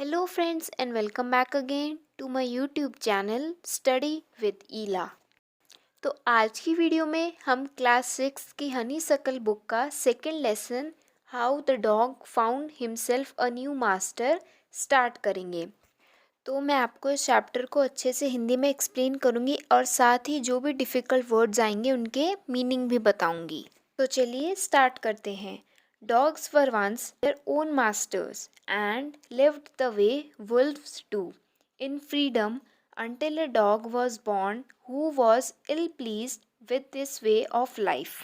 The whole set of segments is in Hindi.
Hello friends and welcome back again to my YouTube channel Study with Ela। तो आज की वीडियो में हम क्लास 6 की हनीसकल बुक का second lesson how the dog found himself a new master start करेंगे। तो मैं आपको इस चैप्टर को अच्छे से हिंदी में एक्सप्लेन करूँगी और साथ ही जो भी डिफ़िकल्ट वर्ड्स आएंगे उनके मीनिंग भी बताऊँगी। तो चलिए स्टार्ट करते हैं। Dogs were once their own masters and lived the way wolves do, in freedom, until a dog was born who was ill pleased with this way of life।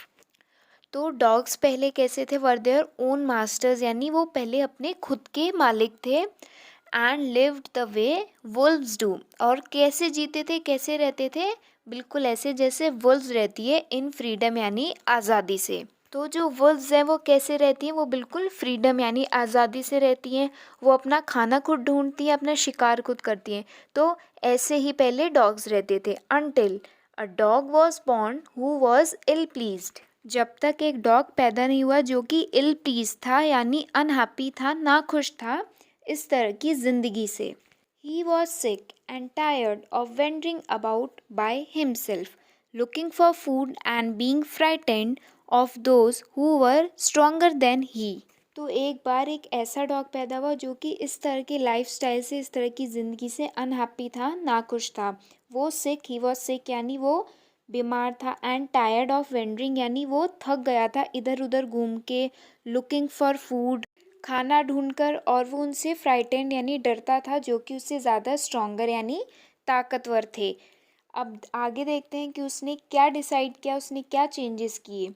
तो डॉग्स पहले कैसे थे? वर देयर ओन मास्टर्स, यानी वो पहले अपने खुद के मालिक थे। And lived the way Wolves do, और कैसे जीते थे, कैसे रहते थे? बिल्कुल ऐसे जैसे वुल्व्स रहती है, इन फ्रीडम यानी आज़ादी से। तो जो वुल्व्स हैं वो कैसे रहती हैं? वो बिल्कुल फ्रीडम यानी आज़ादी से रहती हैं। वो अपना खाना खुद ढूंढती हैं, अपना शिकार खुद करती हैं। तो ऐसे ही पहले डॉग्स रहते थे। Until a dog was born who was ill pleased, जब तक एक डॉग पैदा नहीं हुआ जो कि इल प्लीज था यानी अनहैप्पी था, ना खुश था इस तरह की ज़िंदगी से। He was sick and tired of wandering about by himself, looking for food and being frightened of those who were stronger than he। तो एक बार एक ऐसा डॉग पैदा हुआ जो कि इस तरह के लाइफस्टाइल से, इस तरह की ज़िंदगी से अनहैप्पी था, नाखुश था। वो सिक, ही वॉज सिक यानी वो बीमार था। एंड टायर्ड ऑफ वेंडरिंग यानी वो थक गया था इधर उधर घूम के। लुकिंग फॉर फूड, खाना ढूंढकर। और वो उनसे फ्राइटेंड यानी डरता था, जो कि उससे ज़्यादा स्ट्रॉन्गर यानी ताकतवर थे। अब आगे देखते हैं कि उसने क्या डिसाइड किया, उसने क्या चेंजेस किए।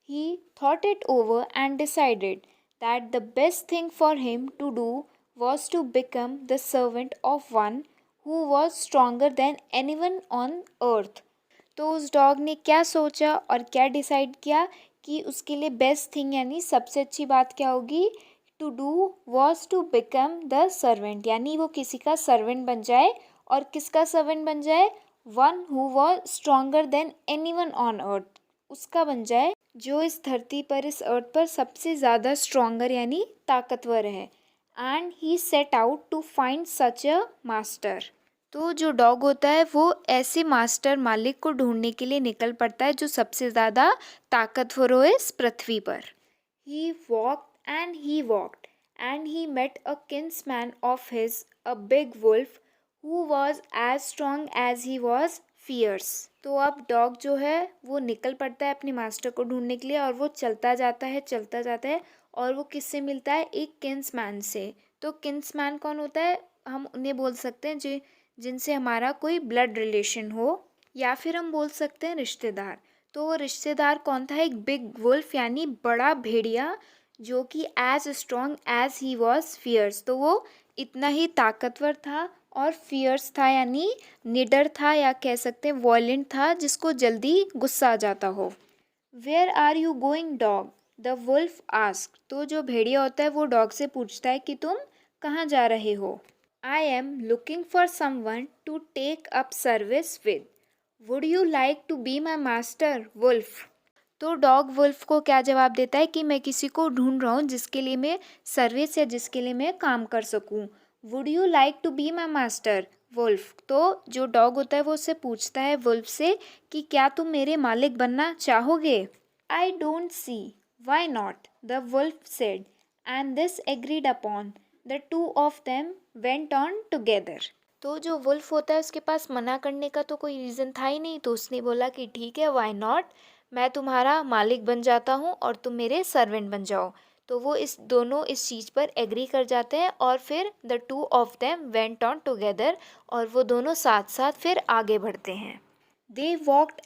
He thought it over and decided that the best thing for him to do was to become the servant of one who was stronger than anyone on earth. तो उस डॉग ने क्या सोचा और क्या डिसाइड किया कि उसके लिए बेस्ट थिंग यानी सबसे अच्छी बात क्या होगी? To do was to become the servant, यानी वो किसी का सर्वेंट बन जाए। और किसका सर्वेंट बन जाए? One who was stronger then any one on earth, उसका बन जाए जो इस धरती पर, इस अर्थ पर सबसे ज़्यादा स्ट्रॉन्गर यानी ताकतवर है। And he set out to find such a master. तो जो डॉग होता है वो ऐसे मास्टर, मालिक को ढूंढने के लिए निकल पड़ता है जो सबसे ज़्यादा ताकतवर हो इस पृथ्वी पर। He walked and he walked and he met a kinsman of his, a big wolf who was as strong as he was fierce. तो अब डॉग जो है वो निकल पड़ता है अपने मास्टर को ढूंढने के लिए, और वो चलता जाता है, चलता जाता है। और वो किससे मिलता है? एक किन्समैन से। तो किन्समैन कौन होता है? हम उन्हें बोल सकते हैं जिनसे हमारा कोई ब्लड रिलेशन हो, या फिर हम बोल सकते हैं रिश्तेदार। तो वो रिश्तेदार कौन था? एक बिग वुल्फ यानी बड़ा भेड़िया, जो कि as strong as he was fierce. तो वो इतना ही ताकतवर था और फियर्स था यानी निडर था, या कह सकते हैं वॉयलेंट था, जिसको जल्दी गुस्सा आ जाता हो। Where are you going dog? The wolf ask. तो जो भेड़िया होता है वो डॉग से पूछता है कि तुम कहाँ जा रहे हो। I am looking for someone to take up service with, would you like to be my master wolf. तो डॉग वुल्फ को क्या जवाब देता है कि मैं किसी को ढूंढ रहा हूँ जिसके लिए मैं सर्विस, या जिसके लिए मैं काम कर सकूँ। Would you like to be my master wolf. तो जो डॉग होता है वो उससे पूछता है, वुल्फ से, कि क्या तुम मेरे मालिक बनना चाहोगे। I don't see why not, the wolf said, and this agreed upon the two of them went on together. तो जो वुल्फ होता है उसके पास मना करने का तो कोई रीज़न था ही नहीं, तो उसने बोला कि ठीक है, वाई नॉट, मैं तुम्हारा मालिक बन जाता हूँ और तुम मेरे सर्वेंट बन जाओ। तो वो दोनों इस चीज़ पर एग्री कर जाते हैं, और फिर the two of them went on together, और वो दोनों साथ साथ फिर आगे बढ़ते हैं। They walked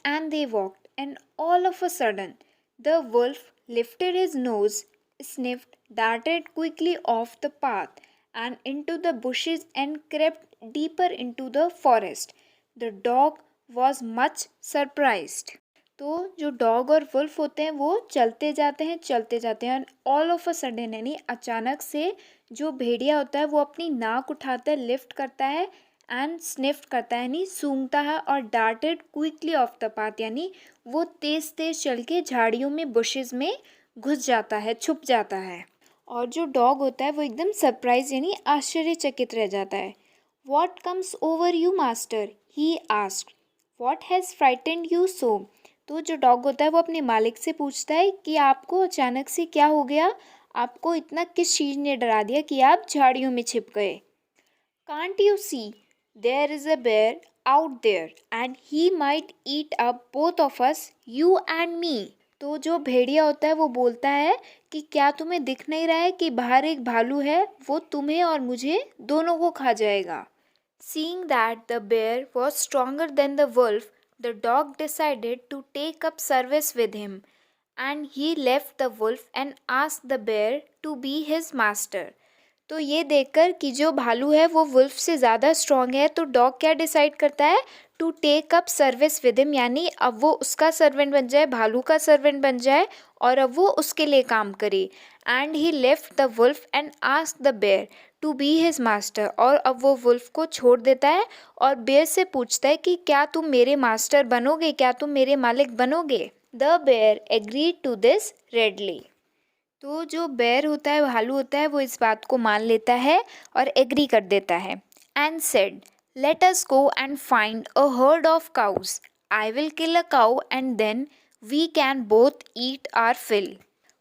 and all of a sudden the wolf lifted his nose, sniffed, darted quickly off the path and into the bushes and crept deeper into the forest. The dog was much surprised. तो जो डॉग और वुल्फ होते हैं वो चलते जाते हैं, चलते जाते हैं। ऑल ऑफ अ सडन यानी अचानक से जो भेड़िया होता है वो अपनी नाक उठाता है, लिफ्ट करता है, एंड स्निफ्ट करता है यानी सूंघता है, और darted quickly of the path यानी वो तेज तेज चल के झाड़ियों में, बुशेस में घुस जाता है, छुप जाता है। और जो डॉग होता है वो एकदम सरप्राइज यानी आश्चर्यचकित रह जाता है। What comes over you master, he asked. What has frightened you so. तो जो डॉग होता है वो अपने मालिक से पूछता है कि आपको अचानक से क्या हो गया, आपको इतना किस चीज़ ने डरा दिया कि आप झाड़ियों में छिप गए। Can't you see there is a bear out there and he might eat up both of us, you and me. तो जो भेड़िया होता है वो बोलता है कि क्या तुम्हें दिख नहीं रहा है कि बाहर एक भालू है, वो तुम्हें और मुझे दोनों को खा जाएगा। Seeing that the bear was stronger than the wolf, the dog decided to take up service with him, and he left the wolf and asked the bear to be his master. तो ये देखकर कि जो भालू है वो वुल्फ से ज़्यादा स्ट्रॉन्ग है, तो डॉग क्या डिसाइड करता है, to take up service with him, यानी अब वो उसका सर्वेंट बन जाए, भालू का सर्वेंट बन जाए और अब वो उसके लिए काम करे। And he left the wolf and asked the bear to be his master, और अब वो वुल्फ को छोड़ देता है और बेयर से पूछता है कि क्या तुम मेरे मास्टर बनोगे, क्या तुम मेरे मालिक बनोगे। The bear agreed to this readily. तो जो बेयर होता है, भालू होता है, वो इस बात को मान लेता है और एग्री कर देता है। And said let us go and find a herd of cows, I will kill a cow and then we can both eat our fill.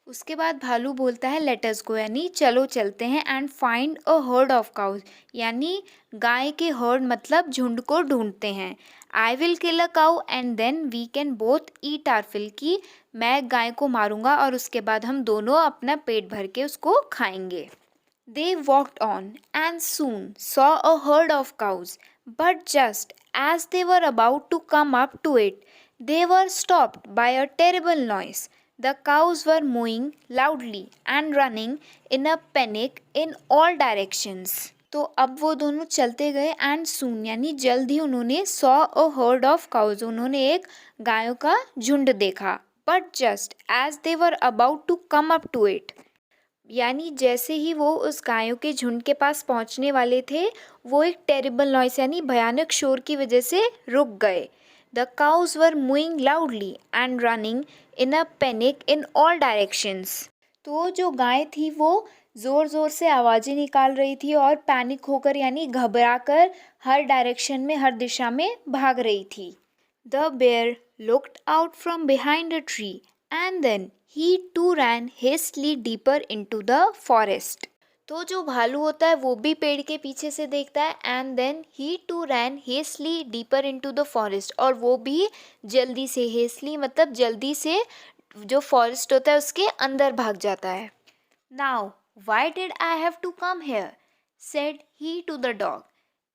उसके बाद भालू बोलता है लेट अस गो, यानी चलो चलते हैं, and find a herd of cows, यानी गाय के हर्ड मतलब झुंड को ढूंढते हैं। I will kill a cow and then we can both eat our fill, की मैं गाय को मारूंगा और उसके बाद हम दोनों अपना पेट भर के उसको खाएंगे। They walked on and soon saw a herd of cows, but just as they were about to come up to it, they were stopped by a terrible noise. The cows were mooing loudly and running in a panic in all directions. तो अब वो दोनों चलते गए एंड सून यानी जल्द ही उन्होंने saw a herd of cows, उन्होंने एक गायों का झुंड देखा। But just as they were about to come up to it, यानी जैसे ही वो उस गायों के झुंड के पास पहुंचने वाले थे, वो एक टेरिबल नॉइस यानी भयानक शोर की वजह से रुक गए। The cows were mooing loudly and running in a panic in all directions. तो जो गाय थी वो ज़ोर ज़ोर से आवाज़ें निकाल रही थी और पैनिक होकर यानी घबरा कर हर डायरेक्शन में, हर दिशा में भाग रही थी। The bear looked out from behind a tree and then he too ran hastily deeper into the forest. तो जो भालू होता है वो भी पेड़ के पीछे से देखता है and then he too ran hastily deeper into the forest, और वो भी जल्दी से, hastily मतलब जल्दी से जो फॉरेस्ट होता है उसके अंदर भाग जाता है। Now why did I have to come here? said he to the dog.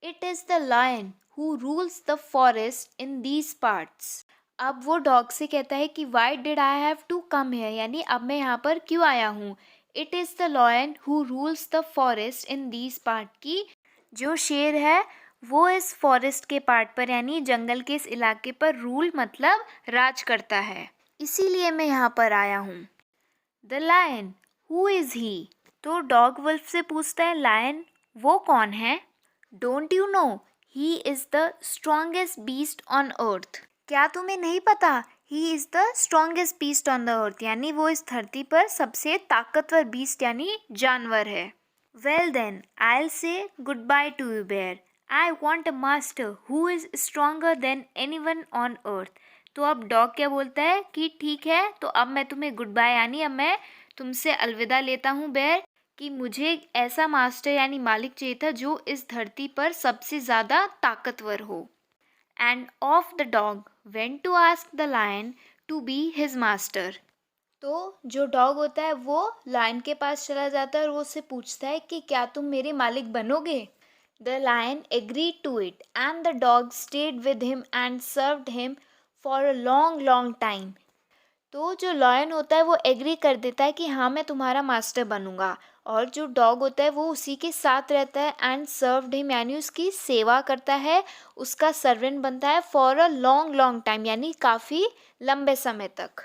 It is the lion who rules the forest in these parts. अब वो डॉग से कहता है कि why did I have to come here, यानी अब मैं यहाँ पर क्यों आया हूँ। It is the lion who rules the forest in these part, की जो शेर है वो इस फॉरेस्ट के पार्ट पर यानी जंगल के इस इलाके पर रूल मतलब राज करता है, इसीलिए मैं यहाँ पर आया हूँ। द लायन हु इज़ ही, तो डॉग वुल्फ से पूछता है लायन वो कौन है। Don't you know he is the strongest beast on earth, क्या तुम्हें नहीं पता he is the strongest beast on the earth, यानी वो इस धरती पर सबसे ताकतवर बीस्ट यानी जानवर है। Well then I will say goodbye to you bear, I want a master who is stronger than anyone on earth. तो अब डॉग क्या बोलता है कि ठीक है, तो अब मैं तुम्हें गुड बाय यानी अब मैं तुमसे अलविदा लेता हूँ बेयर, कि मुझे ऐसा मास्टर यानी मालिक चाहिए था जो इस धरती पर सबसे ज़्यादा ताकतवर हो। And off the dog went to ask the lion to be his master. तो जो डॉग होता है वो लायन के पास चला जाता है और वो उससे पूछता है कि क्या तुम मेरे मालिक बनोगे। The lion agreed to it and the dog stayed with him and served him for a long long time. तो जो लायन होता है वो एग्री कर देता है कि हाँ मैं तुम्हारा मास्टर बनूंगा, और जो डॉग होता है वो उसी के साथ रहता है एंड सर्व्ड हिम यानी उसकी सेवा करता है, उसका सर्वेंट बनता है for a long long time यानी काफ़ी लंबे समय तक।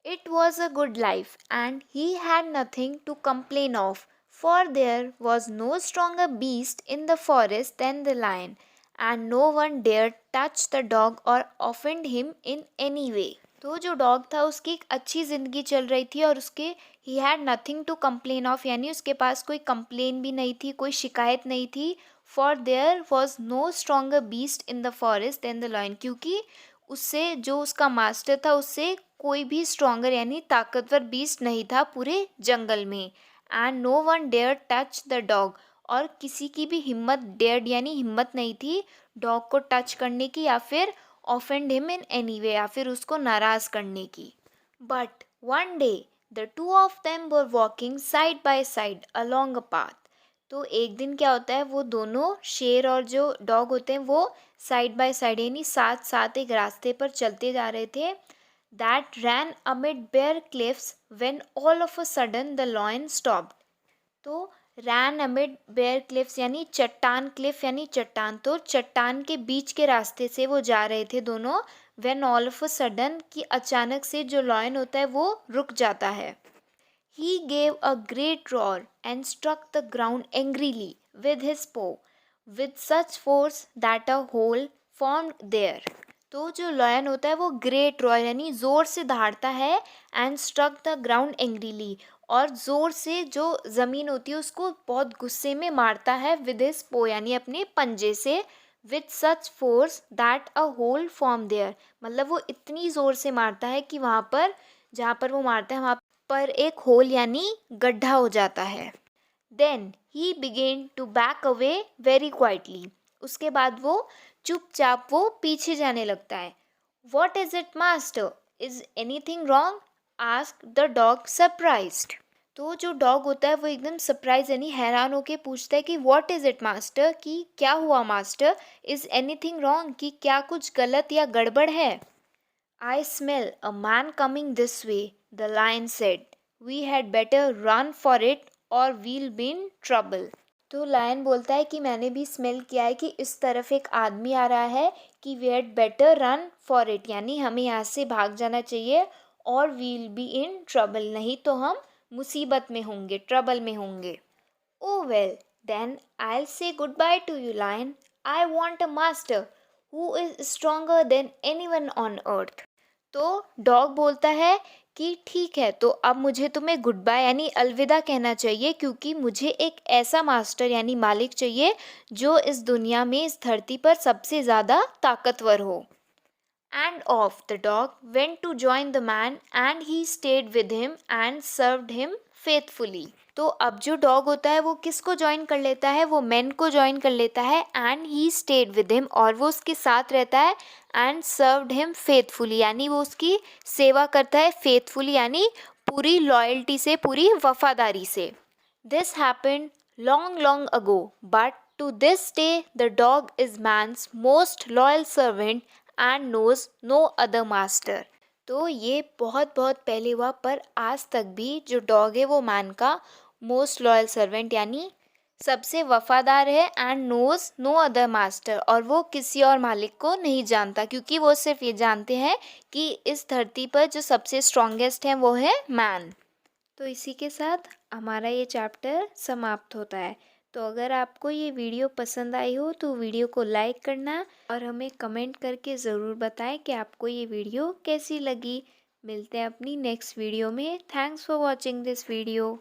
It was a good life and he had nothing to complain of, for there was no stronger beast in the forest than the lion and no one dare touch the dog or offend him in any way. तो जो डॉग था उसकी एक अच्छी ज़िंदगी चल रही थी और उसके he had nothing to complain of, यानी उसके पास कोई कंप्लेन भी नहीं थी, कोई शिकायत नहीं थी। For there was no stronger beast in the forest than the lion, क्योंकि उससे जो उसका मास्टर था उससे कोई भी स्ट्रोंगर यानी ताकतवर बीस्ट नहीं था पूरे जंगल में। And no one dare touch the dog, और किसी की भी हिम्मत, डेयर्ड यानी हिम्मत नहीं थी डॉग को टच करने की या फिर ऑफेंड हिम इन एनी वे, या फिर उसको नाराज़ करने की। But one day the two of them were walking side by side along a path. तो एक दिन क्या होता है, वो दोनों शेर और जो डॉग होते हैं वो साइड बाय साइड यानी साथ साथ एक रास्ते पर चलते जा रहे थे। That ran amid bare cliffs when all of a sudden the lion stopped. तो रैन अमिड बेयर क्लिफ्स यानी चट्टान, क्लिफ यानी चट्टान, तो चट्टान के बीच के रास्ते से वो जा रहे थे दोनों। When all of a sudden, कि अचानक से जो लॉयन होता है वो रुक जाता है। He gave a great roar and struck the ground angrily with his paw with such force that a hole formed there. तो जो लॉयन होता है वो ग्रेट रॉर यानी ज़ोर से दहाड़ता है, and struck the ground angrily, और ज़ोर से जो ज़मीन होती है उसको बहुत गुस्से में मारता है, विद हिज पो यानी अपने पंजे से, with such force that a hole form there, मतलब वो इतनी ज़ोर से मारता है कि वहाँ पर जहाँ पर वो मारता है वहाँ पर एक होल यानी गड्ढा हो जाता है। Then he began to back away very quietly, उसके बाद वो चुपचाप वो पीछे जाने लगता है। What is it master, is anything wrong, ask the dog surprised. तो जो डॉग होता है वो एकदम सरप्राइज यानी हैरान होके पूछता है कि व्हाट इज़ इट मास्टर, कि क्या हुआ मास्टर, इज़ एनीथिंग रॉन्ग, कि क्या कुछ गलत या गड़बड़ है। I smell a man coming this way, the lion said, we had better run for it or we'll be in trouble. तो लायन बोलता है कि मैंने भी स्मेल किया है कि इस तरफ एक आदमी आ रहा है, कि we had better run for it यानी हमें यहाँ से भाग जाना चाहिए, और वील बी इन ट्रबल, नहीं तो हम मुसीबत में होंगे, ट्रबल में होंगे। Oh well, then I'll say goodbye to you, lion. I want a master who is stronger than anyone on earth. तो डॉग बोलता है कि ठीक है, तो अब मुझे तुम्हें गुड बाय यानी अलविदा कहना चाहिए, क्योंकि मुझे एक ऐसा मास्टर यानी मालिक चाहिए जो इस दुनिया में, इस धरती पर सबसे ज़्यादा ताकतवर हो। And off the dog went to join the man and he stayed with him and served him faithfully. तो अब जो डॉग होता है वो किसको ज्वाइन कर लेता है, वो मैन को ज्वाइन कर लेता है, and he stayed with him, और वो उसके साथ रहता है, एंड सर्व्ड हिम फेथफुली यानी वो उसकी सेवा करता है, फेथफुली यानी पूरी लॉयल्टी से, पूरी वफादारी से। This happened long long ago, but to this day the dog is man's most loyal servant and knows no other master. तो ये बहुत बहुत पहले हुआ, पर आज तक भी जो डॉग है वो मैन का मोस्ट लॉयल सर्वेंट यानी सबसे वफादार है, and knows no other master, और वो किसी और मालिक को नहीं जानता, क्योंकि वो सिर्फ ये जानते हैं कि इस धरती पर जो सबसे स्ट्रॉन्गेस्ट है वो है मैन। तो इसी के साथ हमारा ये चैप्टर समाप्त होता है। तो अगर आपको ये वीडियो पसंद आई हो तो वीडियो को लाइक करना और हमें कमेंट करके ज़रूर बताएं कि आपको ये वीडियो कैसी लगी। मिलते हैं अपनी नेक्स्ट वीडियो में। Thanks for watching this video.